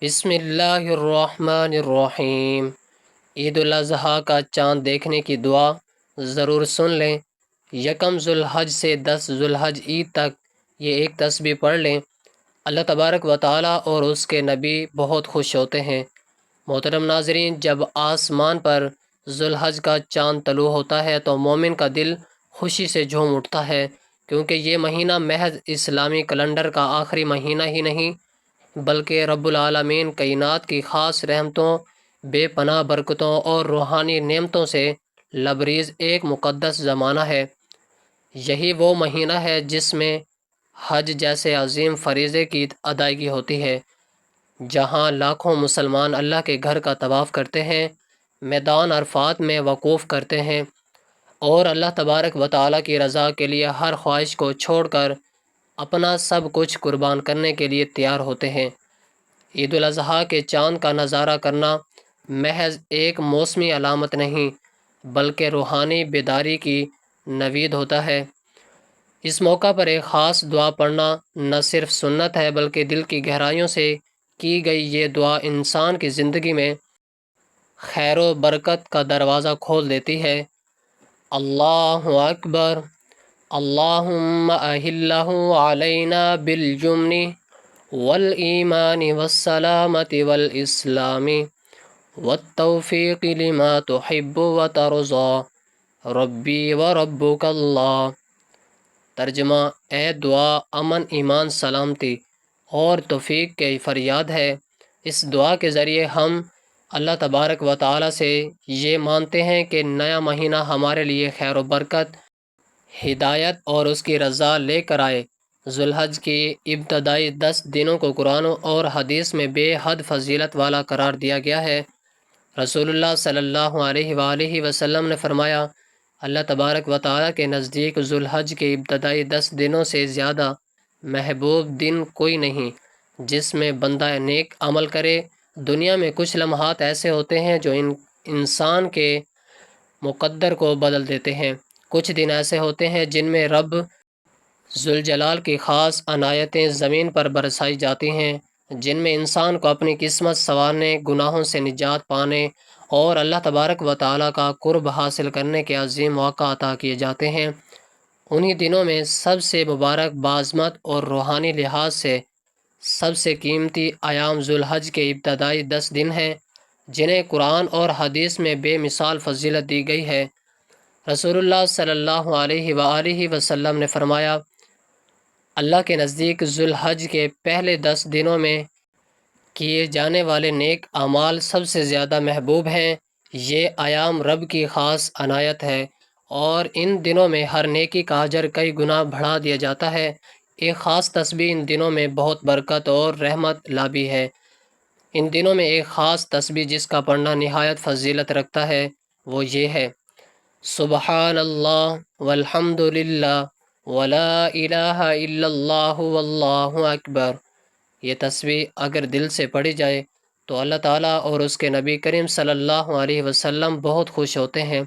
بسم اللہ الرحمن الرحیم۔ عید الاضحیٰ کا چاند دیکھنے کی دعا ضرور سن لیں۔ یکم ذوالحج سے 10 ذوالحج عید تک یہ ایک تسبیح پڑھ لیں۔ اللہ تبارک و تعالیٰ اور اس کے نبی بہت خوش ہوتے ہیں۔ محترم ناظرین، جب آسمان پر ذوالحج کا چاند طلوع ہوتا ہے تو مومن کا دل خوشی سے جھوم اٹھتا ہے، کیونکہ یہ مہینہ محض اسلامی کیلنڈر کا آخری مہینہ ہی نہیں بلکہ رب العالمین کائنات کی خاص رحمتوں، بے پناہ برکتوں اور روحانی نعمتوں سے لبریز ایک مقدس زمانہ ہے۔ یہی وہ مہینہ ہے جس میں حج جیسے عظیم فریضے کی ادائیگی ہوتی ہے، جہاں لاکھوں مسلمان اللہ کے گھر کا طواف کرتے ہیں، میدان عرفات میں وقوف کرتے ہیں اور اللہ تبارک و تعالیٰ کی رضا کے لیے ہر خواہش کو چھوڑ کر اپنا سب کچھ قربان کرنے کے لیے تیار ہوتے ہیں۔ عید الاضحیٰ کے چاند کا نظارہ کرنا محض ایک موسمی علامت نہیں بلکہ روحانی بیداری کی نوید ہوتا ہے۔ اس موقع پر ایک خاص دعا پڑھنا نہ صرف سنت ہے بلکہ دل کی گہرائیوں سے کی گئی یہ دعا انسان کی زندگی میں خیر و برکت کا دروازہ کھول دیتی ہے۔ اللہ اکبر، اللہم اہلہ علینا بالجمن والایمان والسلامت والاسلام والتوفیق لما تحب وترضى ربی و ربک اللہ۔ ترجمہ: اے دعا امن، ایمان، سلامتی اور توفیق کی فریاد ہے۔ اس دعا کے ذریعے ہم اللہ تبارک و تعالیٰ سے یہ مانتے ہیں کہ نیا مہینہ ہمارے لیے خیر و برکت، ہدایت اور اس کی رضا لے کر آئے۔ ذوالحج کی ابتدائی 10 دنوں کو قرآن اور حدیث میں بے حد فضیلت والا قرار دیا گیا ہے۔ رسول اللہ صلی اللہ علیہ وآلہ وسلم نے فرمایا، اللہ تبارک و تعالیٰ کے نزدیک ذوالحج کے ابتدائی 10 دنوں سے زیادہ محبوب دن کوئی نہیں جس میں بندہ نیک عمل کرے۔ دنیا میں کچھ لمحات ایسے ہوتے ہیں جو انسان کے مقدر کو بدل دیتے ہیں۔ کچھ دن ایسے ہوتے ہیں جن میں رب ذوالجلال کی خاص عنایتیں زمین پر برسائی جاتی ہیں، جن میں انسان کو اپنی قسمت سنوارنے، گناہوں سے نجات پانے اور اللہ تبارک و تعالیٰ کا قرب حاصل کرنے کے عظیم مواقع عطا کیے جاتے ہیں۔ انہی دنوں میں سب سے مبارک، بعظمت اور روحانی لحاظ سے سب سے قیمتی ایام ذوالحج کے ابتدائی 10 دن ہیں، جنہیں قرآن اور حدیث میں بے مثال فضیلت دی گئی ہے۔ رسول اللہ صلی اللہ علیہ وآلہ وسلم نے فرمایا، اللہ کے نزدیک ذوالحج کے پہلے 10 دنوں میں کیے جانے والے نیک اعمال سب سے زیادہ محبوب ہیں۔ یہ ایام رب کی خاص عنایت ہے اور ان دنوں میں ہر نیکی کا اجر کئی گنا بڑھا دیا جاتا ہے۔ ایک خاص تسبیح ان دنوں میں بہت برکت اور رحمت لابی ہے۔ ان دنوں میں ایک خاص تسبیح جس کا پڑھنا نہایت فضیلت رکھتا ہے وہ یہ ہے، سبحان اللہ والحمد للہ ولا الہ الا اللہ واللہ اکبر۔ یہ تسبیح اگر دل سے پڑھی جائے تو اللہ تعالیٰ اور اس کے نبی کریم صلی اللہ علیہ وسلم بہت خوش ہوتے ہیں۔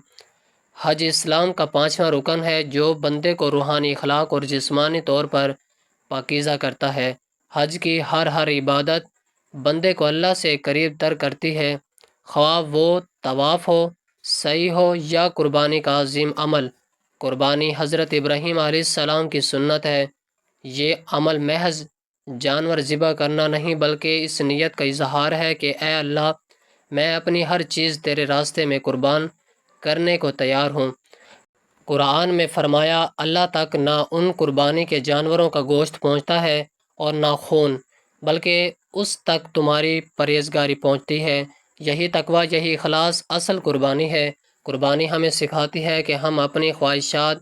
حج اسلام کا 5واں رکن ہے جو بندے کو روحانی اخلاق اور جسمانی طور پر پاکیزہ کرتا ہے۔ حج کی ہر عبادت بندے کو اللہ سے قریب تر کرتی ہے، خواہ وہ طواف ہو، سعی ہو یا قربانی کا عظیم عمل۔ قربانی حضرت ابراہیم علیہ السلام کی سنت ہے۔ یہ عمل محض جانور ذبح کرنا نہیں بلکہ اس نیت کا اظہار ہے کہ اے اللہ، میں اپنی ہر چیز تیرے راستے میں قربان کرنے کو تیار ہوں۔ قرآن میں فرمایا، اللہ تک نہ ان قربانی کے جانوروں کا گوشت پہنچتا ہے اور نہ خون، بلکہ اس تک تمہاری پرہیزگاری پہنچتی ہے۔ یہی تقویٰ، یہی اخلاص اصل قربانی ہے۔ قربانی ہمیں سکھاتی ہے کہ ہم اپنی خواہشات،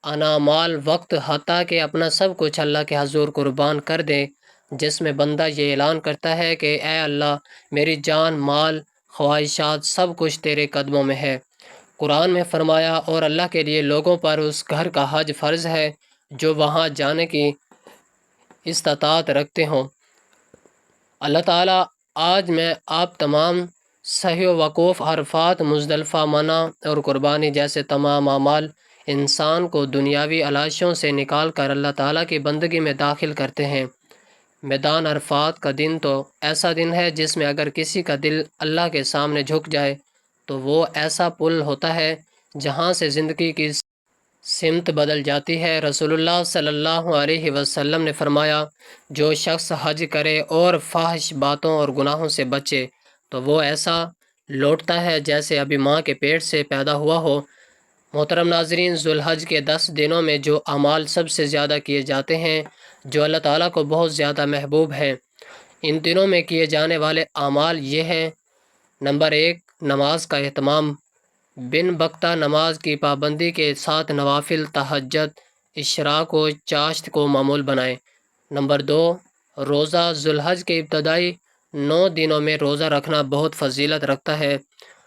انا، مال، وقت، حتیٰ کہ اپنا سب کچھ اللہ کے حضور قربان کر دیں، جس میں بندہ یہ اعلان کرتا ہے کہ اے اللہ، میری جان، مال، خواہشات سب کچھ تیرے قدموں میں ہے۔ قرآن میں فرمایا، اور اللہ کے لیے لوگوں پر اس گھر کا حج فرض ہے جو وہاں جانے کی استطاعت رکھتے ہوں۔ اللہ تعالیٰ آج میں آپ تمام صحیح و وقوف، عرفات، مزدلفہ، منی اور قربانی جیسے تمام اعمال انسان کو دنیاوی علائشوں سے نکال کر اللہ تعالیٰ کی بندگی میں داخل کرتے ہیں۔ میدان عرفات کا دن تو ایسا دن ہے جس میں اگر کسی کا دل اللہ کے سامنے جھک جائے تو وہ ایسا پل ہوتا ہے جہاں سے زندگی کی سمت بدل جاتی ہے۔ رسول اللہ صلی اللہ علیہ وسلم نے فرمایا، جو شخص حج کرے اور فاحش باتوں اور گناہوں سے بچے تو وہ ایسا لوٹتا ہے جیسے ابھی ماں کے پیٹ سے پیدا ہوا ہو۔ محترم ناظرین، ذو الحج کے 10 دنوں میں جو اعمال سب سے زیادہ کیے جاتے ہیں، جو اللہ تعالیٰ کو بہت زیادہ محبوب ہیں، ان دنوں میں کیے جانے والے اعمال یہ ہیں۔ نمبر 1، نماز کا اہتمام۔ بن وقتہ نماز کی پابندی کے ساتھ نوافل، تہجد، اشراق و چاشت کو معمول بنائیں۔ نمبر 2، روزہ۔ ذو الحج کے ابتدائی 9 دنوں میں روزہ رکھنا بہت فضیلت رکھتا ہے،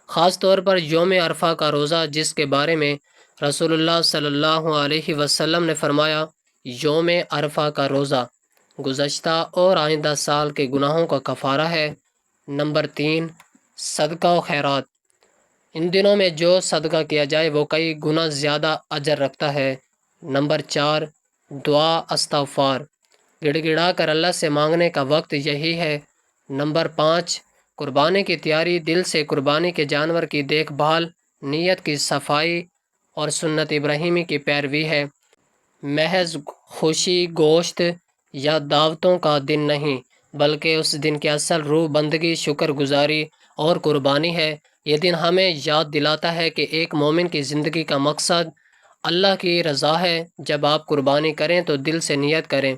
خاص طور پر یوم عرفہ کا روزہ، جس کے بارے میں رسول اللہ صلی اللہ علیہ وسلم نے فرمایا، یوم عرفہ کا روزہ گزشتہ اور آئندہ سال کے گناہوں کا کفارہ ہے۔ نمبر 3، صدقہ و خیرات۔ ان دنوں میں جو صدقہ کیا جائے وہ کئی گنا زیادہ اجر رکھتا ہے۔ نمبر 4، دعا استغفار۔ گڑ گڑا کر اللہ سے مانگنے کا وقت یہی ہے۔ نمبر 5، قربانی کی تیاری۔ دل سے قربانی کے جانور کی دیکھ بھال، نیت کی صفائی اور سنت ابراہیمی کی پیروی ہے۔ محض خوشی، گوشت یا دعوتوں کا دن نہیں، بلکہ اس دن کی اصل روح بندگی، شکر گزاری اور قربانی ہے۔ یہ دن ہمیں یاد دلاتا ہے کہ ایک مومن کی زندگی کا مقصد اللہ کی رضا ہے۔ جب آپ قربانی کریں تو دل سے نیت کریں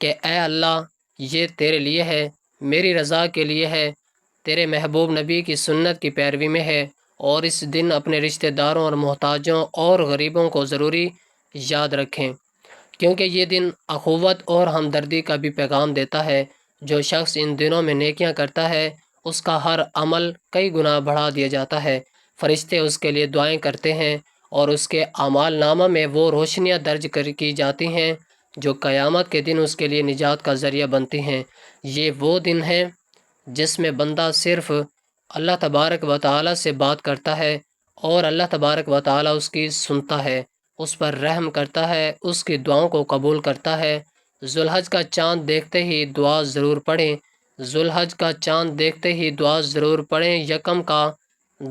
کہ اے اللہ، یہ تیرے لیے ہے، میری رضا کے لیے ہے، تیرے محبوب نبی کی سنت کی پیروی میں ہے، اور اس دن اپنے رشتہ داروں اور محتاجوں اور غریبوں کو ضروری یاد رکھیں، کیونکہ یہ دن اخوت اور ہمدردی کا بھی پیغام دیتا ہے۔ جو شخص ان دنوں میں نیکیاں کرتا ہے، اس کا ہر عمل کئی گنا بڑھا دیا جاتا ہے۔ فرشتے اس کے لیے دعائیں کرتے ہیں اور اس کے اعمال نامہ میں وہ روشنیاں درج کی جاتی ہیں جو قیامت کے دن اس کے لیے نجات کا ذریعہ بنتی ہیں۔ یہ وہ دن ہے جس میں بندہ صرف اللہ تبارک و تعالیٰ سے بات کرتا ہے اور اللہ تبارک و تعالیٰ اس کی سنتا ہے، اس پر رحم کرتا ہے، اس کی دعاؤں کو قبول کرتا ہے۔ ذو الحج کا چاند دیکھتے ہی دعا ضرور پڑھیں۔ ذو الحج کا چاند دیکھتے ہی دعا ضرور پڑھیں۔ یکم کا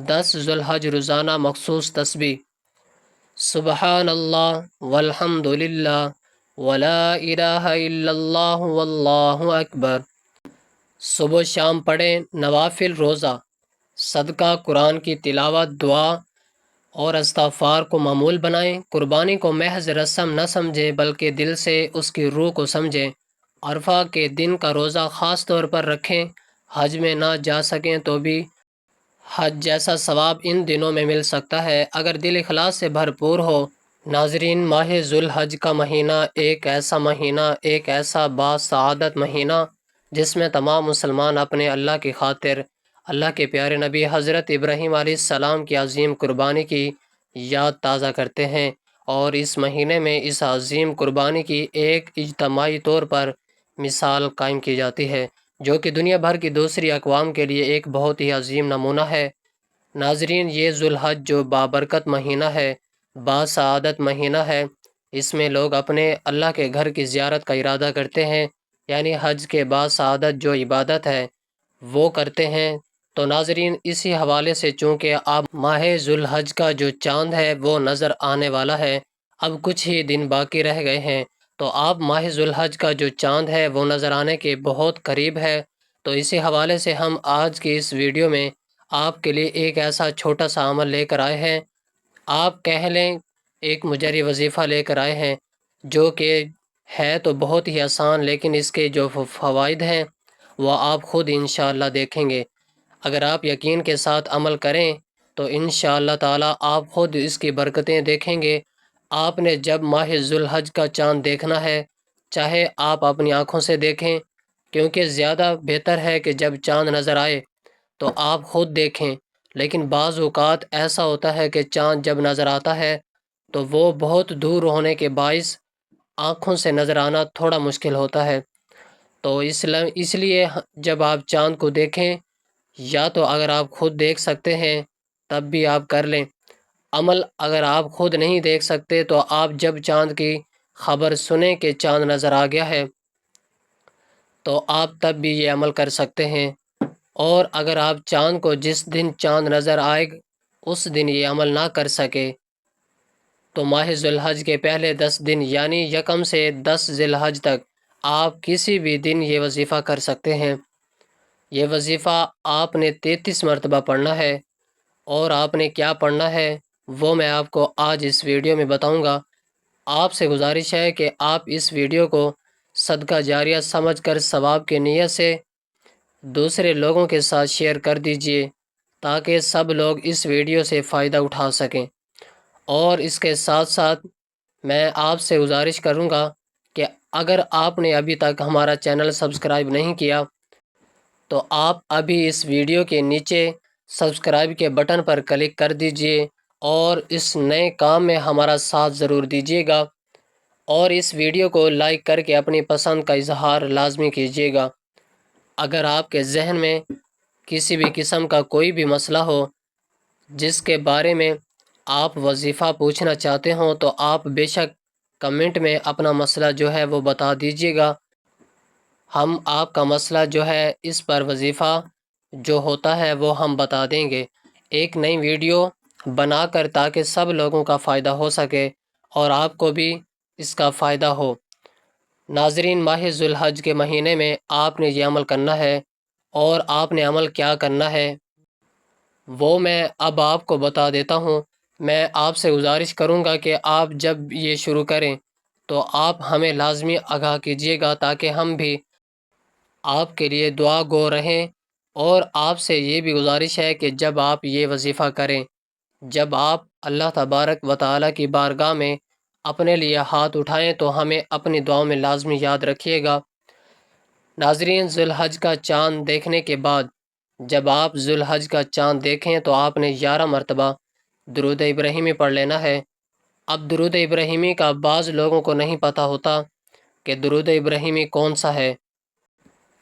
10 ذو الحج روزانہ مخصوص تسبیح: سبحان اللہ والحمد للہ ولا الہ الا اللہ واللہ اکبر۔ صبح و شام پڑھیں۔ نوافل: روزہ، صدقہ، قرآن کی تلاوت، دعا اور استغفار کو معمول بنائیں۔ قربانی کو محض رسم نہ سمجھیں بلکہ دل سے اس کی روح کو سمجھیں۔ عرفہ کے دن کا روزہ خاص طور پر رکھیں۔ حج میں نہ جا سکیں تو بھی حج جیسا ثواب ان دنوں میں مل سکتا ہے اگر دل اخلاص سے بھرپور ہو۔ ناظرین، ماہ ذو الحج کا مہینہ ایک ایسا باسعادت مہینہ جس میں تمام مسلمان اپنے اللہ کی خاطر اللہ کے پیارے نبی حضرت ابراہیم علیہ السلام کی عظیم قربانی کی یاد تازہ کرتے ہیں، اور اس مہینے میں اس عظیم قربانی کی ایک اجتماعی طور پر مثال قائم کی جاتی ہے جو کہ دنیا بھر کی دوسری اقوام کے لیے ایک بہت ہی عظیم نمونہ ہے۔ ناظرین، یہ ذو الحج جو بابرکت مہینہ ہے، باسعادت مہینہ ہے، اس میں لوگ اپنے اللہ کے گھر کی زیارت کا ارادہ کرتے ہیں، یعنی حج کے بعد سعادت جو عبادت ہے وہ کرتے ہیں۔ تو ناظرین، اسی حوالے سے چونکہ اب ماہ ذو الحج کا جو چاند ہے وہ نظر آنے والا ہے، اب کچھ ہی دن باقی رہ گئے ہیں، تو اب ماہ ذو الحج کا جو چاند ہے وہ نظر آنے کے بہت قریب ہے۔ تو اسی حوالے سے ہم آج کی اس ویڈیو میں آپ کے لیے ایک ایسا چھوٹا سا عمل لے کر آئے ہیں، آپ کہہ لیں ایک مجری وظیفہ لے کر آئے ہیں، جو کہ ہے تو بہت ہی آسان، لیکن اس کے جو فوائد ہیں وہ آپ خود انشاءاللہ دیکھیں گے۔ اگر آپ یقین کے ساتھ عمل کریں تو انشاءاللہ تعالی آپ خود اس کی برکتیں دیکھیں گے۔ آپ نے جب ماہ ذو الحج کا چاند دیکھنا ہے، چاہے آپ اپنی آنکھوں سے دیکھیں، کیونکہ زیادہ بہتر ہے کہ جب چاند نظر آئے تو آپ خود دیکھیں، لیکن بعض اوقات ایسا ہوتا ہے کہ چاند جب نظر آتا ہے تو وہ بہت دور ہونے کے باعث آنکھوں سے نظر آنا تھوڑا مشکل ہوتا ہے۔ تو اس لیے جب آپ چاند کو دیکھیں، یا تو اگر آپ خود دیکھ سکتے ہیں تب بھی آپ کر لیں عمل، اگر آپ خود نہیں دیکھ سکتے تو آپ جب چاند کی خبر سنیں کہ چاند نظر آ گیا ہے تو آپ تب بھی یہ عمل کر سکتے ہیں۔ اور اگر آپ چاند کو جس دن چاند نظر آئے اس دن یہ عمل نہ کر سکے تو ماہ ذی الحج کے پہلے 10 دن یعنی یکم سے 10 ذی الحج تک آپ کسی بھی دن یہ وظیفہ کر سکتے ہیں۔ یہ وظیفہ آپ نے 33 مرتبہ پڑھنا ہے، اور آپ نے کیا پڑھنا ہے وہ میں آپ کو آج اس ویڈیو میں بتاؤں گا۔ آپ سے گزارش ہے کہ آپ اس ویڈیو کو صدقہ جاریہ سمجھ کر ثواب کی نیت سے دوسرے لوگوں کے ساتھ شیئر کر دیجئے تاکہ سب لوگ اس ویڈیو سے فائدہ اٹھا سکیں۔ اور اس کے ساتھ ساتھ میں آپ سے گزارش کروں گا کہ اگر آپ نے ابھی تک ہمارا چینل سبسکرائب نہیں کیا تو آپ ابھی اس ویڈیو کے نیچے سبسکرائب کے بٹن پر کلک کر دیجئے اور اس نئے کام میں ہمارا ساتھ ضرور دیجیے گا، اور اس ویڈیو کو لائک کر کے اپنی پسند کا اظہار لازمی کیجیے گا۔ اگر آپ کے ذہن میں کسی بھی قسم کا کوئی بھی مسئلہ ہو جس کے بارے میں آپ وظیفہ پوچھنا چاہتے ہوں تو آپ بے شک کمنٹ میں اپنا مسئلہ جو ہے وہ بتا دیجیے گا۔ ہم آپ کا مسئلہ جو ہے اس پر وظیفہ جو ہوتا ہے وہ ہم بتا دیں گے ایک نئی ویڈیو بنا کر، تاکہ سب لوگوں کا فائدہ ہو سکے اور آپ کو بھی اس کا فائدہ ہو۔ ناظرین، ماہ ذی الحج کے مہینے میں آپ نے یہ عمل کرنا ہے، اور آپ نے عمل کیا کرنا ہے وہ میں اب آپ کو بتا دیتا ہوں۔ میں آپ سے گزارش کروں گا کہ آپ جب یہ شروع کریں تو آپ ہمیں لازمی آگاہ کیجیے گا تاکہ ہم بھی آپ کے لیے دعا گو رہیں۔ اور آپ سے یہ بھی گزارش ہے کہ جب آپ یہ وظیفہ کریں، جب آپ اللہ تبارک و تعالیٰ کی بارگاہ میں اپنے لیے ہاتھ اٹھائیں تو ہمیں اپنی دعاؤں میں لازمی یاد رکھیے گا۔ ناظرین، ذی الحج کا چاند دیکھنے کے بعد جب آپ ذی الحج کا چاند دیکھیں تو آپ نے 11 مرتبہ درود ابراہیمی پڑھ لینا ہے۔ اب درود ابراہیمی کا بعض لوگوں کو نہیں پتہ ہوتا کہ درود ابراہیمی کون سا ہے،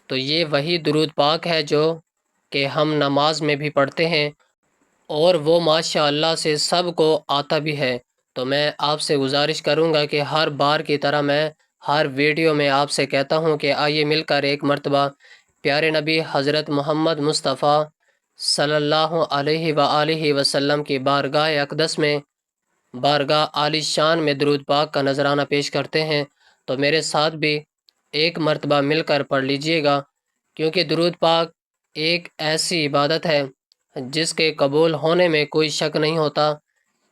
تو یہ وہی درود پاک ہے جو کہ ہم نماز میں بھی پڑھتے ہیں، اور وہ ماشاء اللہ سے سب کو آتا بھی ہے۔ تو میں آپ سے گزارش کروں گا کہ ہر بار کی طرح میں ہر ویڈیو میں آپ سے کہتا ہوں کہ آئیے مل کر ایک مرتبہ پیارے نبی حضرت محمد مصطفیٰ صلی اللہ علیہ وآلہ وسلم کی بارگاہ اقدس میں، بارگاہ عالی شان میں درود پاک کا نذرانہ پیش کرتے ہیں۔ تو میرے ساتھ بھی ایک مرتبہ مل کر پڑھ لیجئے گا، کیونکہ درود پاک ایک ایسی عبادت ہے جس کے قبول ہونے میں کوئی شک نہیں ہوتا۔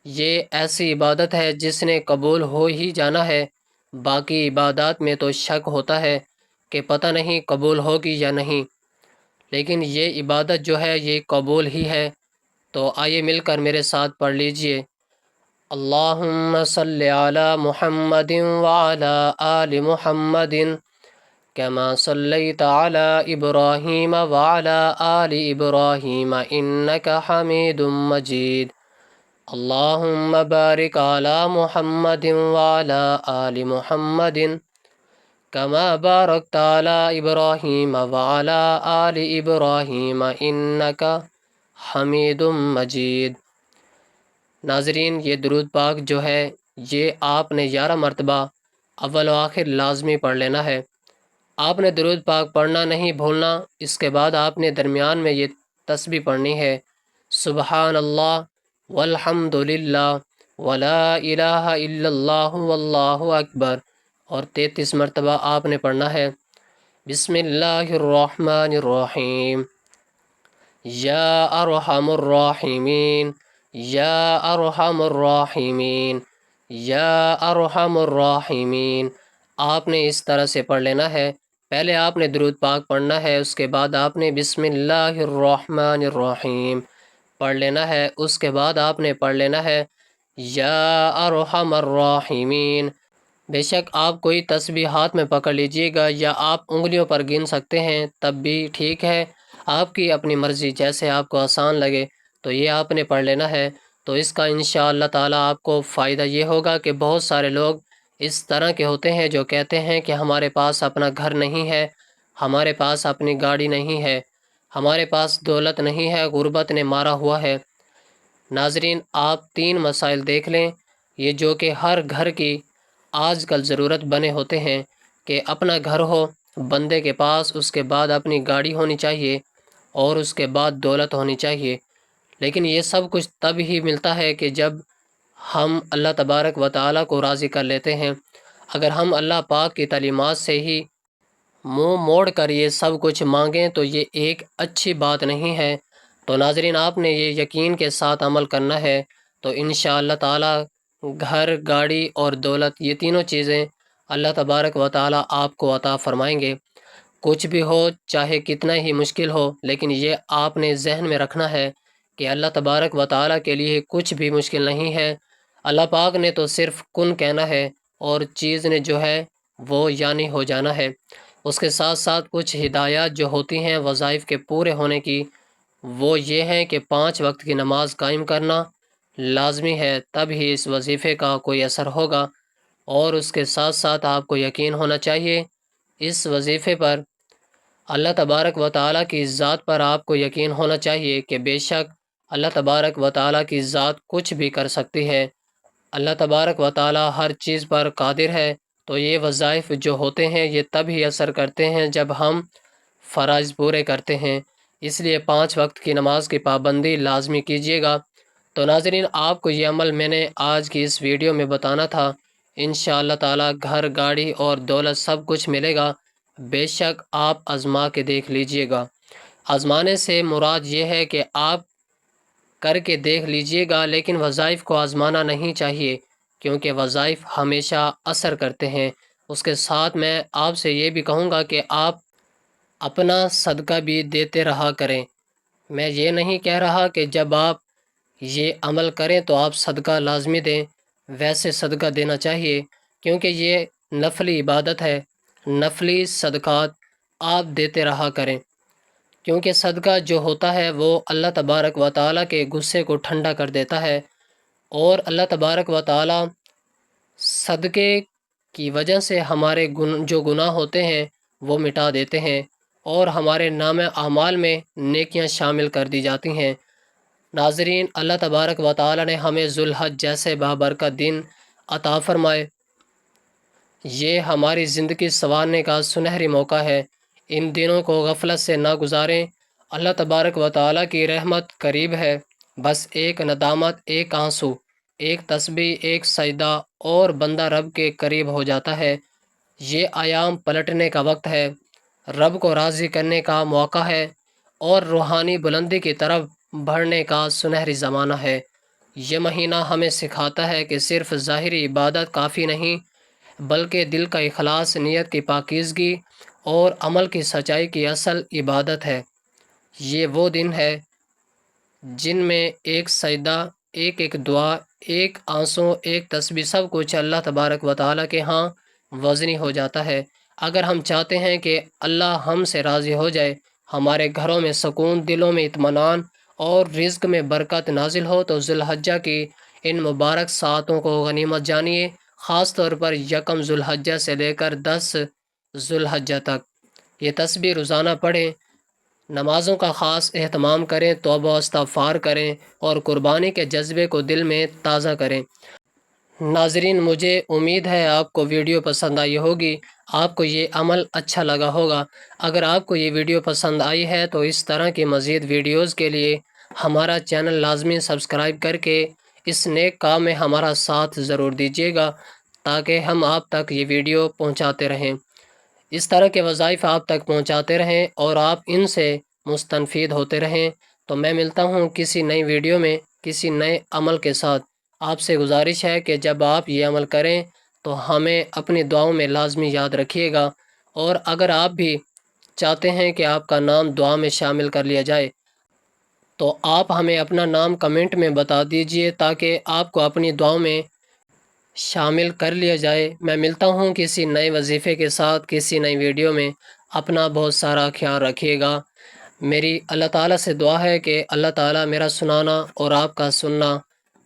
یہ ایسی عبادت ہے جس نے قبول ہو ہی جانا ہے، باقی عبادات میں تو شک ہوتا ہے کہ پتہ نہیں قبول ہوگی یا نہیں، لیکن یہ عبادت جو ہے یہ قبول ہی ہے۔ تو آئیے مل کر میرے ساتھ پڑھ لیجئے۔ اللہم صلی علی محمد وعلی آل محمد کما صلیت علی ابراہیم وعلی آل ابراہیم انک حمید مجید۔ اللہم بارک علی محمد وعلی آل محمد کما بارکت علی ابراہیم وعلی آل ابراہیم انک حمید مجید۔ ناظرین، یہ درود پاک جو ہے یہ آپ نے 11 مرتبہ اول و آخر لازمی پڑھ لینا ہے۔ آپ نے درود پاک پڑھنا نہیں بھولنا۔ اس کے بعد آپ نے درمیان میں یہ تسبیح پڑھنی ہے، سبحان اللہ والحمد للہ ولا الہ الا اللہ واللہ اکبر، اور 33 مرتبہ آپ نے پڑھنا ہے بسم اللہ الرحمن الرحیم، یا ارحم الراحمین، یا ارحم الراحمین، یا ارحم الراحمین۔ آپ نے اس طرح سے پڑھ لینا ہے۔ پہلے آپ نے درود پاک پڑھنا ہے، اس کے بعد آپ نے بسم اللہ الرحمن الرحیم پڑھ لینا ہے، اس کے بعد آپ نے پڑھ لینا ہے یا ارحم الراحمین۔ بے شک آپ کوئی تسبیح ہاتھ میں پکڑ لیجئے گا یا آپ انگلیوں پر گن سکتے ہیں تب بھی ٹھیک ہے، آپ کی اپنی مرضی، جیسے آپ کو آسان لگے تو یہ آپ نے پڑھ لینا ہے۔ تو اس کا انشاءاللہ تعالی آپ کو فائدہ یہ ہوگا کہ بہت سارے لوگ اس طرح کے ہوتے ہیں جو کہتے ہیں کہ ہمارے پاس اپنا گھر نہیں ہے، ہمارے پاس اپنی گاڑی نہیں ہے، ہمارے پاس دولت نہیں ہے، غربت نے مارا ہوا ہے۔ ناظرین، آپ 3 مسائل دیکھ لیں، یہ جو کہ ہر گھر کی آج کل ضرورت بنے ہوتے ہیں کہ اپنا گھر ہو، بندے کے پاس اس کے بعد اپنی گاڑی ہونی چاہیے اور اس کے بعد دولت ہونی چاہیے، لیکن یہ سب کچھ تب ہی ملتا ہے کہ جب ہم اللہ تبارک و تعالیٰ کو راضی کر لیتے ہیں۔ اگر ہم اللہ پاک کی تعلیمات سے ہی منہ موڑ کر یہ سب کچھ مانگیں تو یہ ایک اچھی بات نہیں ہے۔ تو ناظرین، آپ نے یہ یقین کے ساتھ عمل کرنا ہے تو انشاءاللہ تعالیٰ گھر، گاڑی اور دولت، یہ تینوں چیزیں اللہ تبارک و تعالیٰ آپ کو عطا فرمائیں گے۔ کچھ بھی ہو، چاہے کتنا ہی مشکل ہو، لیکن یہ آپ نے ذہن میں رکھنا ہے کہ اللہ تبارک و تعالیٰ کے لیے کچھ بھی مشکل نہیں ہے۔ اللہ پاک نے تو صرف کن کہنا ہے اور چیز نے جو ہے وہ یعنی ہو جانا ہے۔ اس کے ساتھ ساتھ کچھ ہدایات جو ہوتی ہیں وظائف کے پورے ہونے کی، وہ یہ ہیں کہ 5 وقت کی نماز قائم کرنا لازمی ہے، تب ہی اس وظیفے کا کوئی اثر ہوگا۔ اور اس کے ساتھ ساتھ آپ کو یقین ہونا چاہیے اس وظیفے پر، اللہ تبارک و تعالیٰ کی ذات پر آپ کو یقین ہونا چاہیے کہ بے شک اللہ تبارک و تعالیٰ کی ذات کچھ بھی کر سکتی ہے۔ اللہ تبارک و تعالیٰ ہر چیز پر قادر ہے۔ تو یہ وظائف جو ہوتے ہیں یہ تب ہی اثر کرتے ہیں جب ہم فرائض پورے کرتے ہیں، اس لیے 5 وقت کی نماز کی پابندی لازمی کیجیے گا۔ تو ناظرین، آپ کو یہ عمل میں نے آج کی اس ویڈیو میں بتانا تھا۔ انشاءاللہ تعالیٰ گھر، گاڑی اور دولت سب کچھ ملے گا۔ بے شک آپ آزما کے دیکھ لیجئے گا۔ آزمانے سے مراد یہ ہے کہ آپ کر کے دیکھ لیجئے گا، لیکن وظائف کو آزمانا نہیں چاہیے، کیونکہ وظائف ہمیشہ اثر کرتے ہیں۔ اس کے ساتھ میں آپ سے یہ بھی کہوں گا کہ آپ اپنا صدقہ بھی دیتے رہا کریں۔ میں یہ نہیں کہہ رہا کہ جب آپ یہ عمل کریں تو آپ صدقہ لازمی دیں، ویسے صدقہ دینا چاہیے، کیونکہ یہ نفلی عبادت ہے۔ نفلی صدقات آپ دیتے رہا کریں، کیونکہ صدقہ جو ہوتا ہے وہ اللہ تبارک و تعالیٰ کے غصے کو ٹھنڈا کر دیتا ہے، اور اللہ تبارک و تعالیٰ صدقے کی وجہ سے ہمارے جو گناہ ہوتے ہیں وہ مٹا دیتے ہیں، اور ہمارے نام اعمال میں نیکیاں شامل کر دی جاتی ہیں۔ ناظرین، اللہ تبارک و تعالیٰ نے ہمیں ذوالحج جیسے بابرکت دن عطا فرمائے۔ یہ ہماری زندگی سنوارنے کا سنہری موقع ہے۔ ان دنوں کو غفلت سے نہ گزاریں۔ اللہ تبارک و تعالیٰ کی رحمت قریب ہے۔ بس ایک ندامت، ایک آنسو، ایک تسبیح، ایک سجدہ اور بندہ رب کے قریب ہو جاتا ہے۔ یہ ایام پلٹنے کا وقت ہے، رب کو راضی کرنے کا موقع ہے، اور روحانی بلندی کی طرف بڑھنے کا سنہری زمانہ ہے۔ یہ مہینہ ہمیں سکھاتا ہے کہ صرف ظاہری عبادت کافی نہیں، بلکہ دل کا اخلاص، نیت کی پاکیزگی اور عمل کی سچائی کی اصل عبادت ہے۔ یہ وہ دن ہے جن میں ایک سجدہ، ایک دعا، ایک آنسو، ایک تسبیح، سب کچھ اللہ تبارک و تعالیٰ کے ہاں وزنی ہو جاتا ہے۔ اگر ہم چاہتے ہیں کہ اللہ ہم سے راضی ہو جائے، ہمارے گھروں میں سکون، دلوں میں اطمینان اور رزق میں برکت نازل ہو، تو ذوالحجہ کی ان مبارک ساعتوں کو غنیمت جانیے۔ خاص طور پر 1 ذوالحجہ سے لے کر 10 ذوالحجہ تک یہ تسبیح روزانہ پڑھیں، نمازوں کا خاص اہتمام کریں، توبہ و استغفار کریں اور قربانی کے جذبے کو دل میں تازہ کریں۔ ناظرین، مجھے امید ہے آپ کو ویڈیو پسند آئی ہوگی، آپ کو یہ عمل اچھا لگا ہوگا۔ اگر آپ کو یہ ویڈیو پسند آئی ہے تو اس طرح کی مزید ویڈیوز کے لیے ہمارا چینل لازمی سبسکرائب کر کے اس نیک کام میں ہمارا ساتھ ضرور دیجیے گا، تاکہ ہم آپ تک یہ ویڈیو پہنچاتے رہیں، اس طرح کے وظائف آپ تک پہنچاتے رہیں اور آپ ان سے مستفید ہوتے رہیں۔ تو میں ملتا ہوں کسی نئی ویڈیو میں کسی نئے عمل کے ساتھ۔ آپ سے گزارش ہے کہ جب آپ یہ عمل کریں تو ہمیں اپنی دعاؤں میں لازمی یاد رکھیے گا، اور اگر آپ بھی چاہتے ہیں کہ آپ کا نام دعا میں شامل کر لیا جائے تو آپ ہمیں اپنا نام کمنٹ میں بتا دیجئے، تاکہ آپ کو اپنی دعاؤں میں شامل کر لیا جائے۔ میں ملتا ہوں کسی نئے وظیفے کے ساتھ کسی نئی ویڈیو میں۔ اپنا بہت سارا خیال رکھیے گا۔ میری اللہ تعالیٰ سے دعا ہے کہ اللہ تعالیٰ میرا سنانا اور آپ کا سننا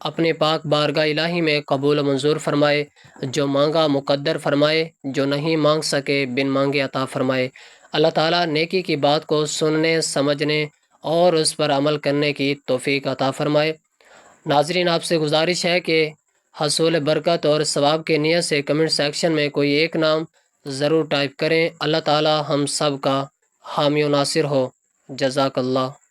اپنے پاک بارگاہ الہی میں قبول و منظور فرمائے، جو مانگا مقدر فرمائے، جو نہیں مانگ سکے بن مانگے عطا فرمائے۔ اللہ تعالیٰ نیکی کی بات کو سننے، سمجھنے اور اس پر عمل کرنے کی توفیق عطا فرمائے۔ ناظرین، آپ سے گزارش ہے کہ حصول برکت اور ثواب کے نیت سے کمنٹ سیکشن میں کوئی ایک نام ضرور ٹائپ کریں۔ اللہ تعالی ہم سب کا حامی و ناصر ہو۔ جزاک اللہ۔